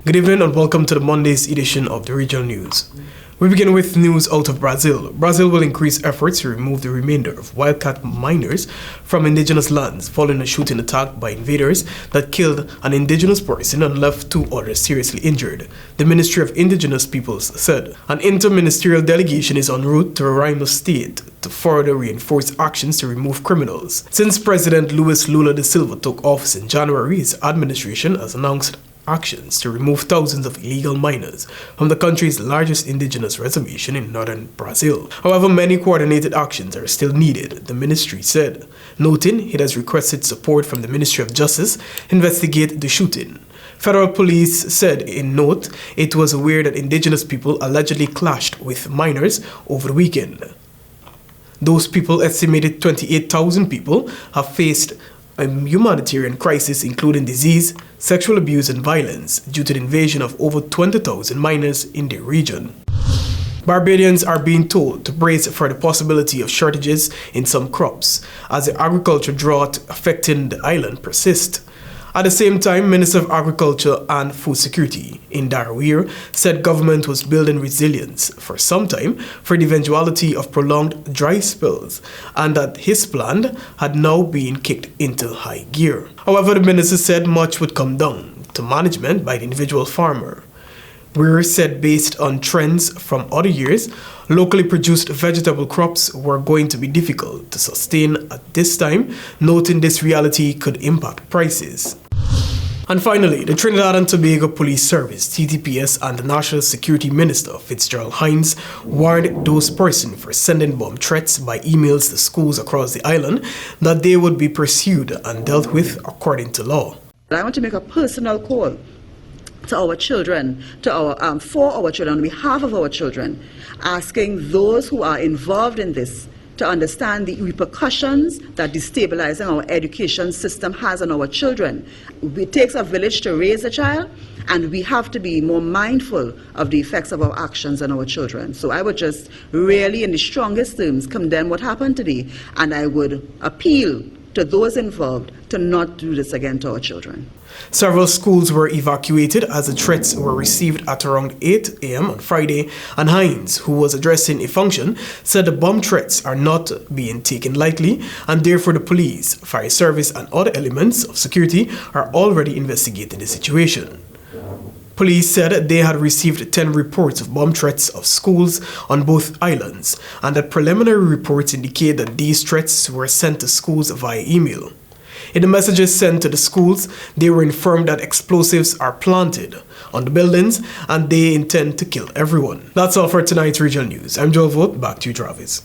Good evening and welcome to the Monday's edition of the Regional News. We begin with news out of Brazil. Brazil will increase efforts to remove the remainder of wildcat miners from indigenous lands following a shooting attack by invaders that killed an indigenous person and left 2 others seriously injured, the Ministry of Indigenous Peoples said. An interministerial delegation is en route to Roraima State to further reinforce actions to remove criminals. Since President Luiz Lula da Silva took office in January, his administration has announced actions to remove thousands of illegal miners from the country's largest indigenous reservation in northern Brazil. However, many coordinated actions are still needed, the ministry said, noting it has requested support from the Ministry of Justice to investigate the shooting. Federal police said in note it was aware that indigenous people allegedly clashed with miners over the weekend. Those people, estimated 28,000 people, have faced a humanitarian crisis including disease, sexual abuse and violence due to the invasion of over 20,000 miners in their region. Barbadians are being told to brace for the possibility of shortages in some crops as the agriculture drought affecting the island persists. At the same time, Minister of Agriculture and Food Security in Darawir said government was building resilience for some time for the eventuality of prolonged dry spells and that his plan had now been kicked into high gear. However, the minister said much would come down to management by the individual farmer. Weir said based on trends from other years, locally produced vegetable crops were going to be difficult to sustain at this time, noting this reality could impact prices. And finally, the Trinidad and Tobago Police Service, TTPS, and the National Security Minister, Fitzgerald Hines, warned those persons for sending bomb threats by emails to schools across the island that they would be pursued and dealt with according to law. I want to make a personal call to our children, for our children, on behalf of our children, asking those who are involved in this to understand the repercussions that destabilizing our education system has on our children. It takes a village to raise a child, and we have to be more mindful of the effects of our actions on our children. So I would just really, in the strongest terms, condemn what happened today, and I would appeal to those involved to not do this again to our children. Several schools were evacuated as the threats were received at around 8 a.m. on Friday, and Hines, who was addressing a function, said the bomb threats are not being taken lightly, and therefore the police, fire service and other elements of security are already investigating the situation. Police said they had received 10 reports of bomb threats of schools on both islands, and that preliminary reports indicate that these threats were sent to schools via email. In the messages sent to the schools, they were informed that explosives are planted on the buildings and they intend to kill everyone. That's all for tonight's regional news. I'm Joel Vogt. Back to you, Travis.